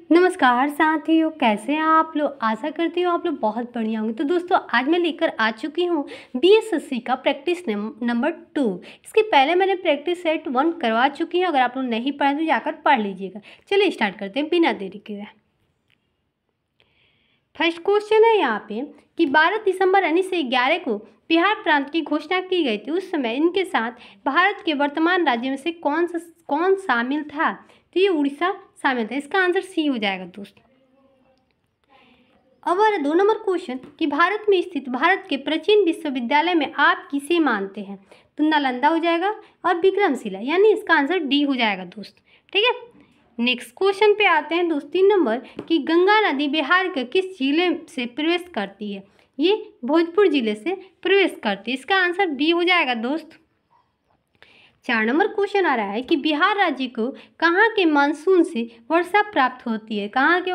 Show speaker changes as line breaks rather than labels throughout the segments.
नमस्कार साथियों, कैसे हैं आप लोग। आशा करती हूँ आप लोग बहुत बढ़िया होंगे। तो दोस्तों, आज मैं लेकर आ चुकी हूँ बीएसएससी का प्रैक्टिस नंबर 2। इसके पहले मैंने प्रैक्टिस सेट 1 करवा चुकी हूँ। अगर आप लोग नहीं पढ़े तो जाकर पढ़ लीजिएगा। चलिए स्टार्ट करते हैं बिना देरी के। फर्स्ट क्वेश्चन है यहाँ पे कि 12 दिसंबर 1911 को बिहार प्रांत की घोषणा की गई थी। उस समय इनके साथ भारत के वर्तमान राज्य में से कौन शामिल था? तो ये उड़ीसा शामिल था। इसका आंसर सी हो जाएगा दोस्तों। अब 2 नंबर क्वेश्चन कि भारत में स्थित भारत के प्राचीन विश्वविद्यालय में आप किसे मानते हैं? तो नालंदा हो जाएगा और विक्रमशिला, यानी इसका आंसर डी हो जाएगा दोस्त। ठीक है, नेक्स्ट क्वेश्चन पे आते हैं दोस्त 3 नंबर कि गंगा नदी बिहार के किस जिले से प्रवेश करती है? ये भोजपुर जिले से प्रवेश करती है। इसका आंसर बी हो जाएगा दोस्त। 4 नंबर क्वेश्चन आ रहा है कि बिहार राज्य को कहाँ के मानसून से वर्षा प्राप्त होती है? कहाँ के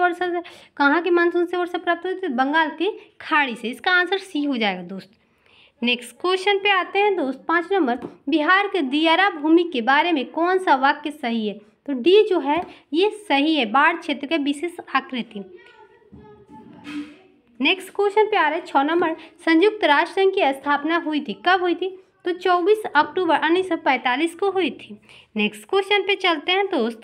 मानसून से वर्षा प्राप्त होती है? बंगाल की खाड़ी से। इसका आंसर सी हो जाएगा दोस्त। नेक्स्ट क्वेश्चन पे आते हैं दोस्त 5 नंबर, बिहार के दियारा भूमि के बारे में कौन सा वाक्य सही है? तो डी जो है ये सही है, बाढ़ क्षेत्र के विशेष आकृति। नेक्स्ट क्वेश्चन पे आ रहा है 6 नंबर, संयुक्त राष्ट्र संघ की स्थापना हुई थी, कब हुई थी? तो 24 अक्टूबर 1945 को हुई थी। नेक्स्ट क्वेश्चन पे चलते हैं दोस्त।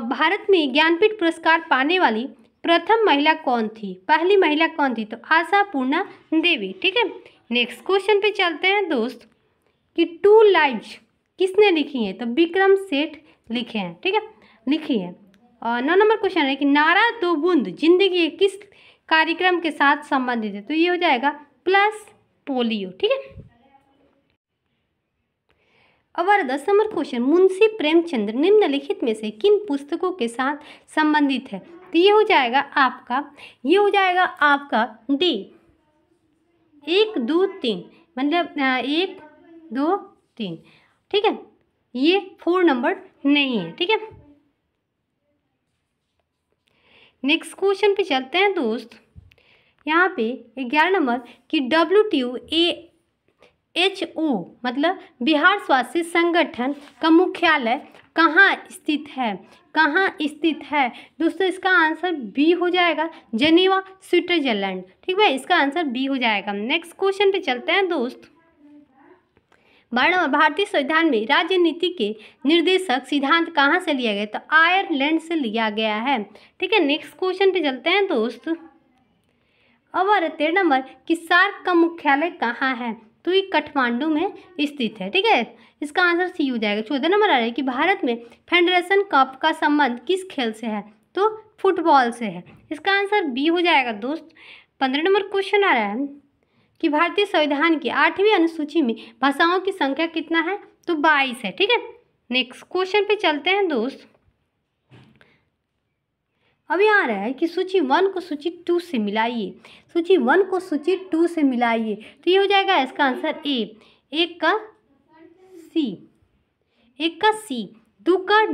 भारत में ज्ञानपीठ पुरस्कार पाने वाली प्रथम महिला कौन थी? पहली महिला कौन थी? तो आशापूर्णा देवी। ठीक है, नेक्स्ट क्वेश्चन पे चलते हैं दोस्त कि 2 लाइव्स किसने लिखी है? तो विक्रम सेठ लिखे हैं। ठीक है, लिखी है। और 9 नंबर क्वेश्चन है कि नारा दो बूंद जिंदगी किस कार्यक्रम के साथ संबंधित है? तो ये हो जाएगा प्लस पोलियो। ठीक है, अब 10 नंबर क्वेश्चन, मुंशी प्रेमचंद निम्नलिखित में से किन पुस्तकों के साथ संबंधित है? तो ये हो जाएगा आपका डी 1 2 3, मतलब 1 2 3। ठीक है, ये 4 नंबर नहीं है। ठीक है, नेक्स्ट क्वेश्चन पे चलते हैं दोस्त। यहाँ पे 11 नंबर कि WHO मतलब बिहार स्वास्थ्य संगठन का मुख्यालय कहाँ स्थित है? दोस्तों, इसका आंसर बी हो जाएगा, जेनेवा स्विट्जरलैंड। ठीक है, इसका आंसर बी हो जाएगा। नेक्स्ट क्वेश्चन पे चलते हैं दोस्त। भारतीय संविधान में राजनीति के निर्देशक सिद्धांत कहाँ से लिया गया? तो आयरलैंड से लिया गया है। ठीक है, नेक्स्ट क्वेश्चन पे चलते हैं दोस्त। अब 13 नंबर कि सार्क का मुख्यालय कहाँ है? तो ये काठमांडू में स्थित है। ठीक है, इसका आंसर सी हो जाएगा। 14 नंबर आ रहा है कि भारत में फेडरेशन कप का संबंध किस खेल से है? तो फुटबॉल से है। इसका आंसर बी हो जाएगा दोस्त। 15 नंबर क्वेश्चन आ रहा है कि भारतीय संविधान की 8वीं अनुसूची में भाषाओं की संख्या कितना है? तो 22 है। ठीक है, नेक्स्ट क्वेश्चन पे चलते हैं दोस्त। अब यहाँ आ रहा है कि सूची 1 को सूची 2 से मिलाइए। सूची 1 को सूची 2 से मिलाइए, तो ये हो जाएगा इसका आंसर ए, 1 का सी, 2 का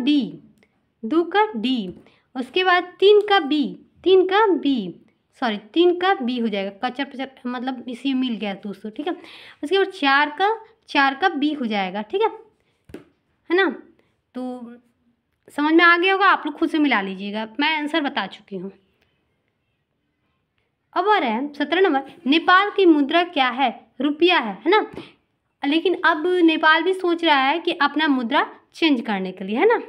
डी, उसके बाद 3 का बी हो जाएगा। कचर पचर मतलब इसी मिल गया दोस्तों। ठीक है, उसके बाद 4 का बी हो जाएगा। ठीक है ना, तो समझ में आ गया होगा, आप लोग खुद से मिला लीजिएगा, मैं आंसर बता चुकी हूँ। अब आ रहा है 17 नंबर, नेपाल की मुद्रा क्या है? रुपया है ना। लेकिन अब नेपाल भी सोच रहा है कि अपना मुद्रा चेंज करने के लिए, है ना।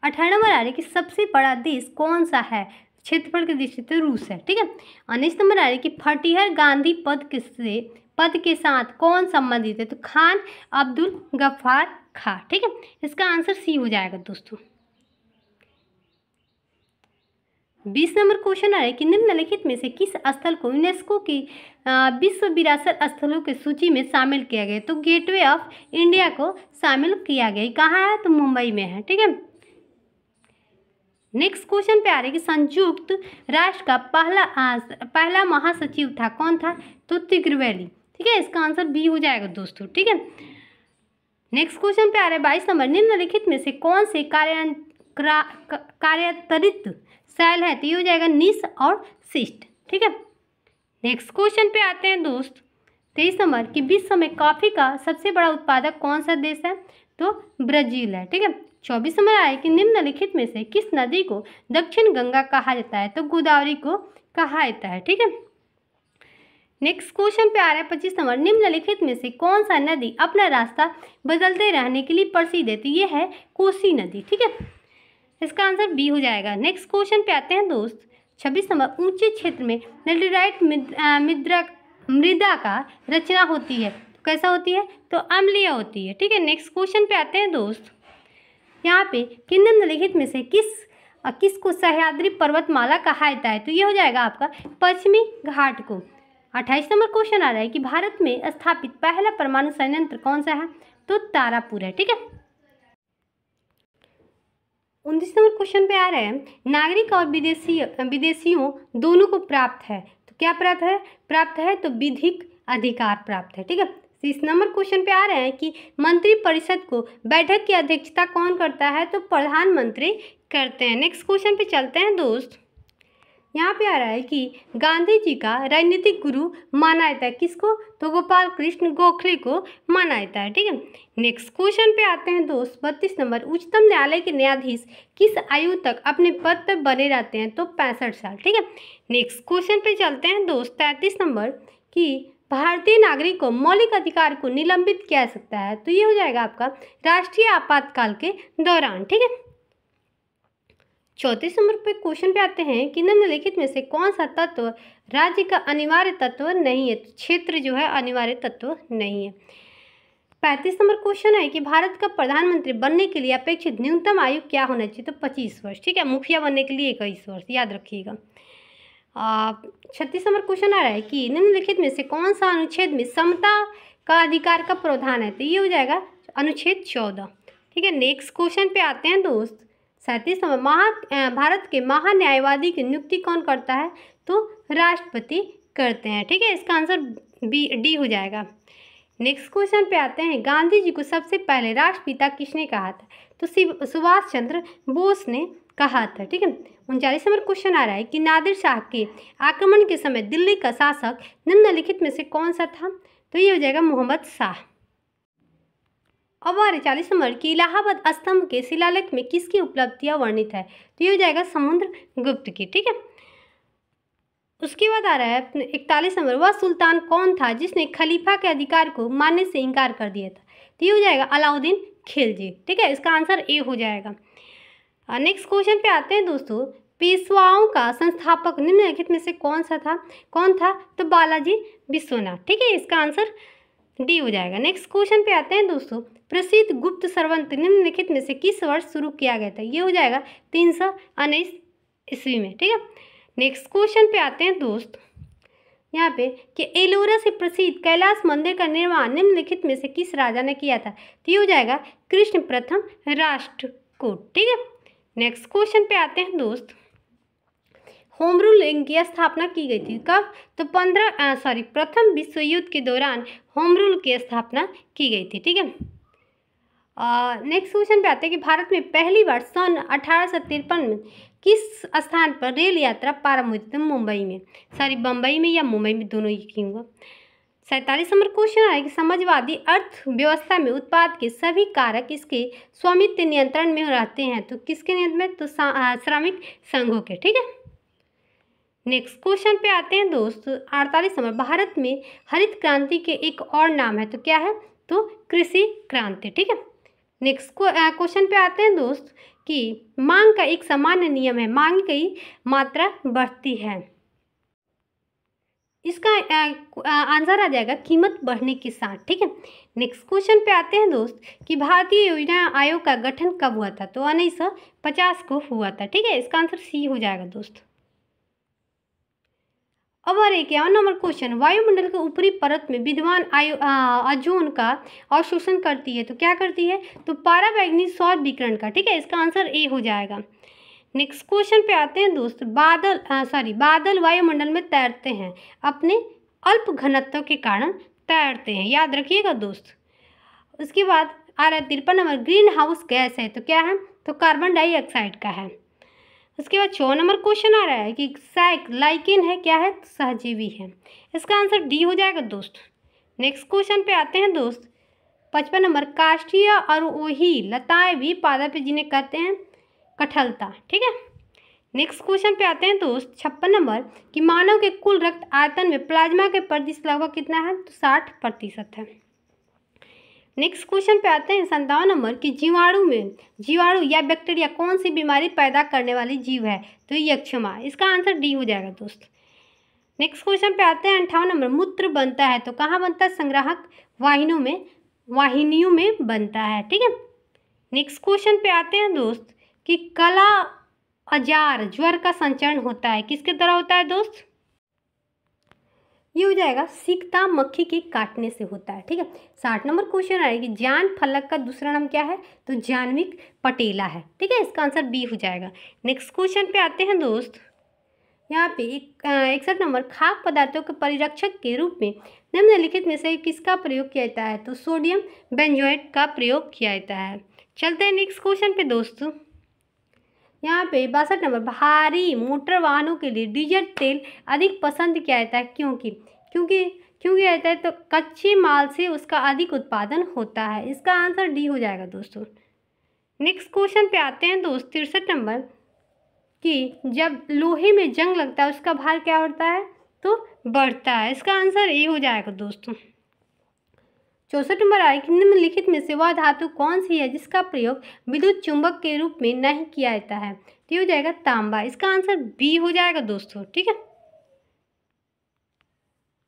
18 नंबर आ रहा है कि सबसे बड़ा देश कौन सा है? क्षेत्रफल की दृष्टि से रूस है। ठीक है, 19 नंबर आ रहा है कि फटीहर गांधी पद के साथ कौन संबंधित है? तो खान अब्दुल गफ्फार खां। ठीक है, इसका आंसर सी हो जाएगा दोस्तों। 20 नंबर क्वेश्चन आ रहा है कि निम्नलिखित में से किस स्थल को यूनेस्को की विश्व विरासत स्थलों की सूची में शामिल किया गया? तो गेटवे ऑफ इंडिया को शामिल किया गया। कहाँ है? तो मुंबई में है। ठीक है, नेक्स्ट क्वेश्चन पे आ रहा है कि संयुक्त राष्ट्र का पहला महासचिव था, कौन था? तो तिग्रवेली। ठीक है, इसका आंसर बी हो जाएगा दोस्तों। ठीक है, नेक्स्ट क्वेश्चन पे आ रहा है 22 नंबर, निम्नलिखित में से कौन से कार्यान्तरित सेल है? तो ये हो जाएगा निस और सिस्ट। ठीक है, नेक्स्ट क्वेश्चन पे आते हैं दोस्त 23 नंबर कि विश्व में कॉफी का सबसे बड़ा उत्पादक कौन सा देश है? तो ब्राजील है। ठीक है, 24 नंबर आया कि निम्नलिखित में से किस नदी को दक्षिण गंगा कहा जाता है? तो गोदावरी को कहा जाता है। ठीक है, नेक्स्ट क्वेश्चन पे आ रहा है 25 नंबर, निम्नलिखित में से कौन सा नदी अपना रास्ता बदलते रहने के लिए प्रसिद्ध है? तो ये है कोसी नदी। ठीक है, इसका आंसर बी हो जाएगा। नेक्स्ट क्वेश्चन पे आते हैं दोस्त 26 नंबर, ऊंचे क्षेत्र में लैटेराइट मृदा का रचना होती है, तो कैसा होती है? तो अम्लीय होती है। ठीक है, नेक्स्ट क्वेश्चन पे आते हैं दोस्त, यहाँ पे कि निम्नलिखित में से किसको सह्याद्री पर्वतमाला कहा जाता है? तो ये हो जाएगा आपका पश्चिमी घाट को। 28 नंबर क्वेश्चन आ रहा है कि भारत में स्थापित पहला परमाणु संयंत्र कौन सा है? तो तारापुर है। ठीक है, 29 नंबर क्वेश्चन पे आ रहा है, नागरिक और विदेशियों दोनों को प्राप्त है, तो क्या प्राप्त है? तो विधिक अधिकार प्राप्त है। ठीक है, 30 नंबर क्वेश्चन पे आ रहे हैं कि मंत्रिपरिषद को बैठक की अध्यक्षता कौन करता है? तो प्रधानमंत्री करते हैं। नेक्स्ट क्वेश्चन पे चलते हैं दोस्त, यहाँ पे आ रहा है कि गांधी जी का राजनीतिक गुरु माना जाता है किसको? तो गोपाल कृष्ण गोखले को माना जाता है। ठीक है, नेक्स्ट क्वेश्चन पे आते हैं दोस्त 32 नंबर, उच्चतम न्यायालय के न्यायाधीश किस आयु तक अपने पद पर बने रहते हैं? तो 65 साल। ठीक है, नेक्स्ट क्वेश्चन पे चलते हैं दोस्त 33 नंबर कि भारतीय नागरिक को मौलिक अधिकार को निलंबित किया जा सकता है, तो ये हो जाएगा आपका राष्ट्रीय आपातकाल के दौरान। ठीक है, 34 नंबर पे क्वेश्चन पे आते हैं कि निम्नलिखित में से कौन सा तत्व राज्य का अनिवार्य तत्व नहीं है? तो क्षेत्र जो है अनिवार्य तत्व नहीं है। 35 नंबर क्वेश्चन है कि भारत का प्रधानमंत्री बनने के लिए अपेक्षित न्यूनतम आयु क्या होना चाहिए? तो 25 वर्ष। ठीक है, मुखिया बनने के लिए 21 वर्ष, याद रखिएगा। 36 नंबर क्वेश्चन आ रहा है कि निम्नलिखित में से कौन सा अनुच्छेद में समता का अधिकार का प्रावधान है? तो ये हो जाएगा अनुच्छेद 14। ठीक है, नेक्स्ट क्वेश्चन पे आते हैं दोस्त 37 नंबर, भारत के महान्यायवादी की नियुक्ति कौन करता है? तो राष्ट्रपति करते हैं। ठीक है, इसका आंसर डी हो जाएगा। नेक्स्ट क्वेश्चन पे आते हैं, गांधी जी को सबसे पहले राष्ट्रपिता किसने कहा था? तो सुभाष चंद्र बोस ने कहा था। ठीक है, 39 नंबर क्वेश्चन आ रहा है कि नादिर शाह के आक्रमण के समय दिल्ली का शासक निम्नलिखित में से कौन सा था? तो ये हो जाएगा मोहम्मद शाह। अब आ रहे 40 नंबर की इलाहाबाद स्तंभ के शिलालेख में किसकी उपलब्धियां वर्णित है? तो ये हो जाएगा समुद्र गुप्त की। ठीक है, उसके बाद आ रहा है 41 नंबर, वह सुल्तान कौन था जिसने खलीफा के अधिकार को मानने से इनकार कर दिया था? तो ये हो जाएगा अलाउद्दीन खिलजी। ठीक है, इसका आंसर ए हो जाएगा। नेक्स्ट क्वेश्चन पे आते हैं दोस्तों, पेशवाओं का संस्थापक निम्नलिखित में से कौन था? तो बालाजी विश्वनाथ। ठीक है, इसका आंसर डी हो जाएगा। नेक्स्ट क्वेश्चन पे आते हैं दोस्तों, प्रसिद्ध गुप्त संवत निम्नलिखित में से किस वर्ष शुरू किया गया था? ये हो जाएगा 319 ईस्वी में। ठीक है, नेक्स्ट क्वेश्चन पे आते हैं दोस्त, यहाँ पे कि एलोरा से प्रसिद्ध कैलाश मंदिर का निर्माण निम्नलिखित में से किस राजा ने किया था? तो ये हो जाएगा कृष्ण प्रथम राष्ट्रकूट। ठीक है, नेक्स्ट क्वेश्चन पे आते हैं दोस्त, होम रूल की स्थापना की गई थी कब? तो प्रथम विश्व युद्ध के दौरान होम रूल की स्थापना की गई थी। ठीक है, नेक्स्ट क्वेश्चन पे आते हैं कि भारत में पहली बार सन 1853 में किस स्थान पर रेल यात्रा प्रारंभ हुई थी? मुंबई में, बम्बई में या मुंबई में, दोनों ही होगा। 47 नंबर क्वेश्चन है कि समाजवादी अर्थव्यवस्था में उत्पाद के सभी कारक इसके स्वामित्व नियंत्रण में रहते हैं, तो किसके नियंत्रण में? तो श्रमिक संघों के। ठीक है, नेक्स्ट क्वेश्चन पे आते हैं दोस्त 48 नंबर, भारत में हरित क्रांति के एक और नाम है, तो क्या है? तो कृषि क्रांति। ठीक है, नेक्स्ट क्वेश्चन पे आते हैं दोस्त कि मांग का एक सामान्य नियम है, मांग की मात्रा बढ़ती है, इसका आंसर आ जाएगा कीमत बढ़ने के साथ। ठीक है, नेक्स्ट क्वेश्चन पे आते हैं दोस्त कि भारतीय योजना आयोग का गठन कब हुआ था? तो 1950 को हुआ था। ठीक है, इसका आंसर सी हो जाएगा दोस्त। अब और 51 नंबर क्वेश्चन, वायुमंडल के ऊपरी परत में विद्यमान ओजोन का अवशोषण करती है, तो क्या करती है? तो पराबैंगनी सौर विकिरण का। ठीक है, इसका आंसर ए हो जाएगा। नेक्स्ट क्वेश्चन पे आते हैं दोस्त, बादल वायुमंडल में तैरते हैं, अपने अल्प घनत्व के कारण तैरते हैं, याद रखिएगा दोस्त। उसके बाद आ रहा है 53 नंबर, ग्रीन हाउस गैस है, तो क्या है? तो कार्बन डाइऑक्साइड का है। उसके बाद 4 नंबर क्वेश्चन आ रहा है कि लाइकेन है, क्या है? तो सहजीवी है, इसका आंसर डी हो जाएगा दोस्त। नेक्स्ट क्वेश्चन पे आते हैं दोस्त, 55 नंबर, काष्ठीय अवरोही लताएं भी पादप जिन्हें कहते हैं कठलता। ठीक है, नेक्स्ट क्वेश्चन पे आते हैं दोस्त 56 नंबर कि मानव के कुल रक्त आयतन में प्लाज्मा के प्रतिशत लगभग कितना है, तो 60% है। नेक्स्ट क्वेश्चन पे आते हैं 57 नंबर कि जीवाणु या बैक्टीरिया कौन सी बीमारी पैदा करने वाली जीव है, तो यक्षमा। इसका आंसर डी हो जाएगा दोस्त। नेक्स्ट क्वेश्चन पे आते हैं 58 नंबर, मूत्र बनता है तो कहाँ बनता है, संग्राहक वाहिनियों में बनता है। ठीक है, नेक्स्ट क्वेश्चन पे आते हैं दोस्त कि काला अजार ज्वर का संचरण होता है, किसके द्वारा होता है दोस्त, ये हो जाएगा सिकता मक्खी के काटने से होता है। ठीक है, 60 नंबर क्वेश्चन आएगी जान फलक का दूसरा नाम क्या है, तो जानविक पटेला है। ठीक है, इसका आंसर बी हो जाएगा। नेक्स्ट क्वेश्चन पे आते हैं दोस्त, यहाँ पे 61 नंबर, खाद्य पदार्थों के परिरक्षक के रूप में निम्नलिखित में से किसका प्रयोग किया जाता है, तो सोडियम बेंजोएट का प्रयोग किया जाता है। चलते हैं नेक्स्ट क्वेश्चन पे दोस्तों, यहाँ पे 62 नंबर, भारी मोटर वाहनों के लिए डीजल तेल अधिक पसंद किया जाता है, क्योंकि रहता है तो कच्चे माल से उसका अधिक उत्पादन होता है। इसका आंसर डी हो जाएगा दोस्तों। नेक्स्ट क्वेश्चन पे आते हैं दोस्त 63 नंबर कि जब लोहे में जंग लगता है उसका भार क्या होता है, तो बढ़ता है। इसका आंसर ए हो जाएगा दोस्तों। 64 नंबर आए कि निम्नलिखित में से वह धातु कौन सी है जिसका प्रयोग विद्युत चुंबक के रूप में नहीं किया जाता है, तो हो जाएगा तांबा। इसका आंसर बी हो जाएगा दोस्तों। ठीक है,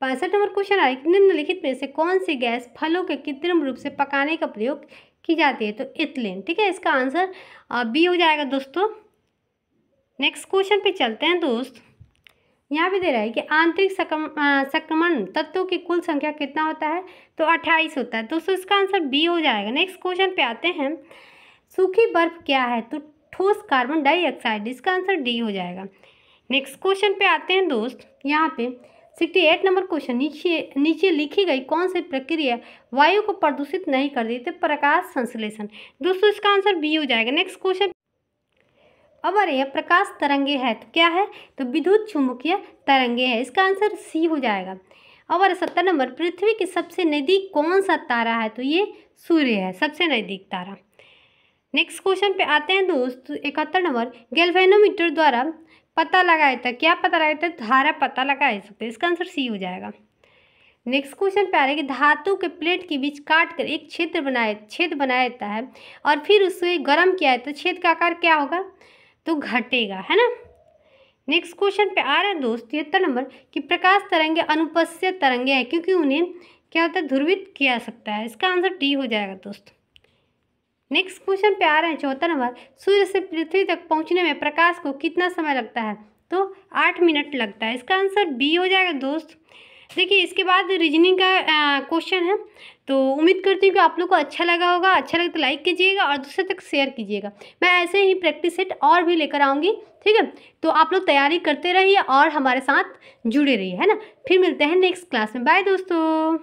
65 नंबर क्वेश्चन आए कि निम्नलिखित में से कौन सी गैस फलों के कृत्रिम रूप से पकाने का प्रयोग की जाती है, तो इथिलीन। ठीक है, इसका आंसर बी हो जाएगा दोस्तों। नेक्स्ट क्वेश्चन पे चलते हैं दोस्त, यहाँ पे दे रहा है कि आंतरिक संक्रमण तत्वों की कुल संख्या कितना होता है, तो 28 होता है दोस्तों। इसका आंसर बी हो जाएगा। नेक्स्ट क्वेश्चन पे आते हैं, सूखी बर्फ क्या है, तो ठोस कार्बन डाइऑक्साइड। इसका आंसर डी हो जाएगा। नेक्स्ट क्वेश्चन पे आते हैं दोस्त, यहाँ पे 68 नंबर क्वेश्चन, नीचे लिखी गई कौन सी प्रक्रिया वायु को प्रदूषित नहीं कर देती, प्रकाश संश्लेषण। दोस्तों इसका आंसर बी हो जाएगा। नेक्स्ट क्वेश्चन, अगर यह प्रकाश तरंगे है तो क्या है, तो विद्युत चुंबकीय तरंगे है। इसका आंसर सी हो जाएगा। अगर 70 नंबर, पृथ्वी के सबसे नज़दीक कौन सा तारा है, तो ये सूर्य है, सबसे नज़दीक तारा। नेक्स्ट क्वेश्चन पे आते हैं दोस्त 71 नंबर, गैल्वेनोमीटर द्वारा पता लगाया था, क्या पता लगाया था, धारा पता लगा सकते हैं। इसका आंसर सी हो जाएगा। नेक्स्ट क्वेश्चन पे आ रहा है कि धातु के प्लेट के बीच काट कर एक छेद बनाया जाता है और फिर उसे गर्म किया है, तो छेद का आकार क्या होगा, तो घटेगा, है ना। नेक्स्ट क्वेश्चन पे आ रहा है दोस्त 73 नंबर कि प्रकाश तरंगे अनुपस्थित तरंगे हैं क्योंकि उन्हें क्या होता है, ध्रुवित किया सकता है। इसका आंसर डी हो जाएगा दोस्त। नेक्स्ट क्वेश्चन पे आ रहे हैं 74 नंबर, सूर्य से पृथ्वी तक पहुंचने में प्रकाश को कितना समय लगता है, तो 8 मिनट लगता है। इसका आंसर बी हो जाएगा दोस्त। देखिए इसके बाद रीजनिंग का क्वेश्चन है, तो उम्मीद करती हूँ कि आप लोग को अच्छा लगा होगा। अच्छा लगे तो लाइक कीजिएगा और दूसरे तक शेयर कीजिएगा। मैं ऐसे ही प्रैक्टिस सेट और भी लेकर आऊँगी, ठीक है। तो आप लोग तैयारी करते रहिए और हमारे साथ जुड़े रहिए, है ना। फिर मिलते हैं नेक्स्ट क्लास में। बाय दोस्तों।